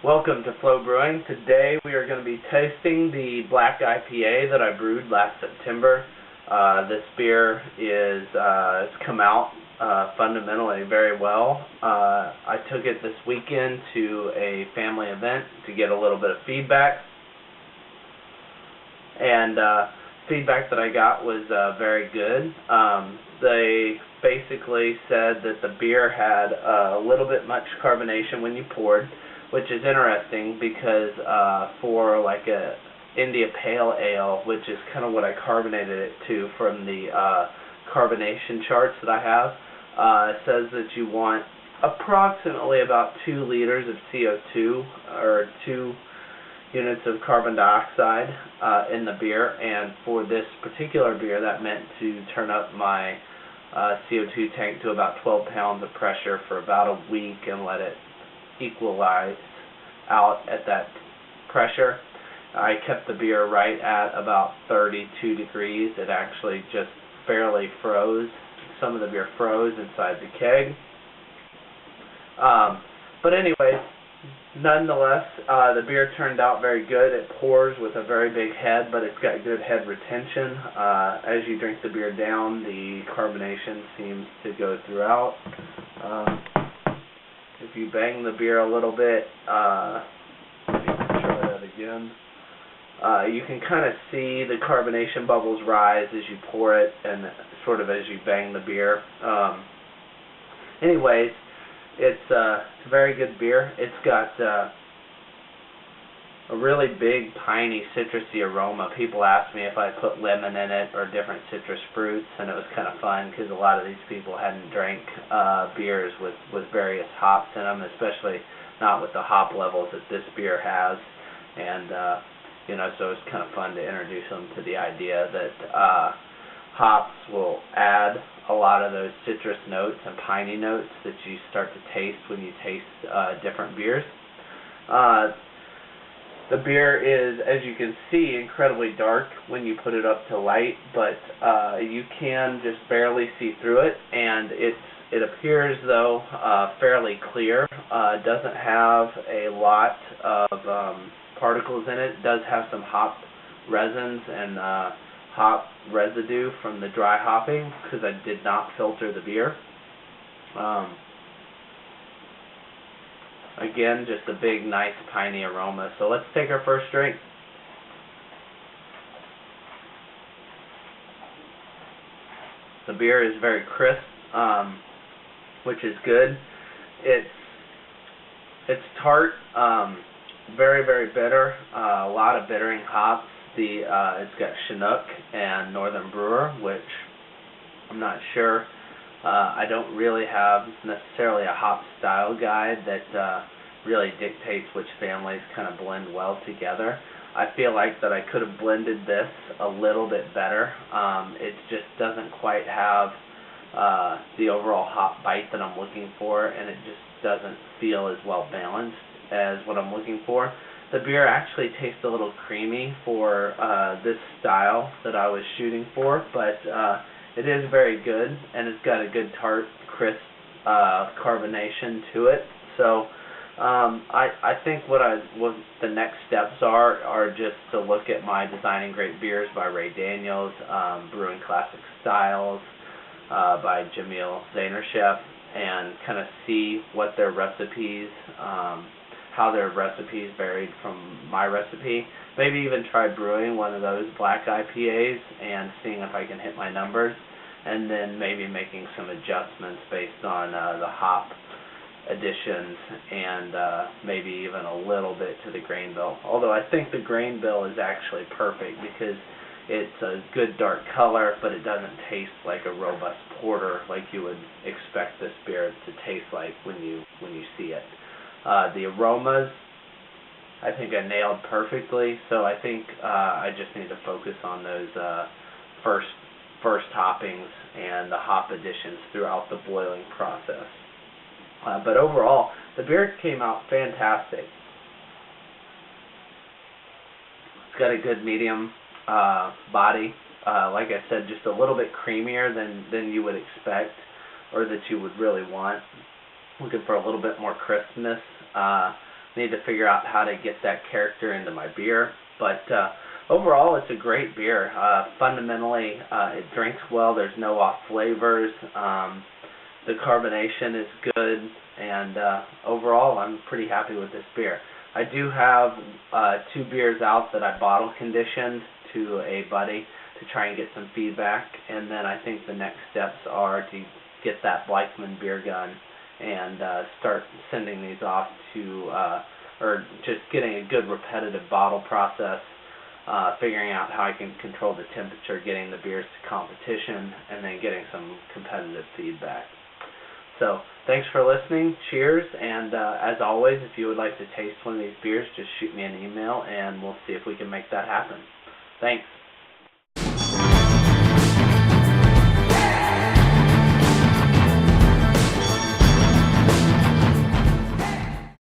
Welcome to Flow Brewing. Today we are going to be tasting the black IPA that I brewed last September. This beer it's come out fundamentally very well. I took it this weekend to a family event to get a little bit of feedback, and feedback that I got was very good. They basically said that the beer had a little bit much carbonation when you poured, which is interesting because for like a India Pale Ale, which is kind of what I carbonated it to from the carbonation charts that I have, it says that you want approximately about 2 liters of CO2 or 2 units of carbon dioxide in the beer, and for this particular beer that meant to turn up my CO2 tank to about 12 pounds of pressure for about a week and let it equalize out at that pressure. I kept the beer right at about 32 degrees. It actually just fairly froze. Some of the beer froze inside the keg. But anyway, nonetheless, the beer turned out very good. It pours with a very big head, but it's got good head retention. As you drink the beer down, the carbonation seems to go throughout. If you bang the beer a little bit, let me try that again. You can kind of see the carbonation bubbles rise as you pour it and sort of as you bang the beer. Anyways, it's a very good beer. It's got a really big, piney, citrusy aroma. People ask me if I put lemon in it or different citrus fruits, and it was kind of fun because a lot of these people hadn't drank beers with various hops in them, especially not with the hop levels that this beer has. And, so it's kind of fun to introduce them to the idea that hops will add a lot of those citrus notes and piney notes that you start to taste when you taste different beers. The beer is, as you can see, incredibly dark when you put it up to light, but you can just barely see through it, and it appears, though, fairly clear. It doesn't have a lot of particles in it. It does have some hop resins and hop residue from the dry hopping because I did not filter the beer. Again, just a big, nice, piney aroma. So let's take our first drink. The beer is very crisp, which is good. It's tart, very, very bitter. A lot of bittering hops. It's got Chinook and Northern Brewer, which I'm not sure. I don't really have necessarily a hop style guide that really dictates which families kind of blend well together. I feel like that I could have blended this a little bit better. It just doesn't quite have the overall hop bite that I'm looking for, and it just doesn't feel as well balanced as what I'm looking for. The beer actually tastes a little creamy for this style that I was shooting for, but it is very good, and it's got a good tart, crisp carbonation to it. So I think what the next steps are just to look at my Designing Great Beers by Ray Daniels, Brewing Classic Styles by Jamil Zainasheff, and kind of see what their recipes, how their recipes varied from my recipe. Maybe even try brewing one of those black IPAs and seeing if I can hit my numbers, and then maybe making some adjustments based on the hop additions and maybe even a little bit to the grain bill. Although I think the grain bill is actually perfect because it's a good dark color, but it doesn't taste like a robust porter like you would expect this beer to taste like when you see it. The aromas, I think I nailed perfectly, so I think I just need to focus on those first hoppings and the hop additions throughout the boiling process. But overall, the beer came out fantastic. It's got a good medium body. Like I said, just a little bit creamier than you would expect or that you would really want. Looking for a little bit more crispness. need to figure out how to get that character into my beer. But overall, it's a great beer. Fundamentally, it drinks well. There's no off flavors. The carbonation is good, and overall, I'm pretty happy with this beer. I do have 2 beers out that I bottle conditioned to a buddy to try and get some feedback, and then I think the next steps are to get that Blythman beer gun and start sending these off to, or just getting a good repetitive bottle process, figuring out how I can control the temperature, getting the beers to competition, and then getting some competitive feedback. So, thanks for listening, cheers, and as always, if you would like to taste one of these beers, just shoot me an email, and we'll see if we can make that happen. Thanks.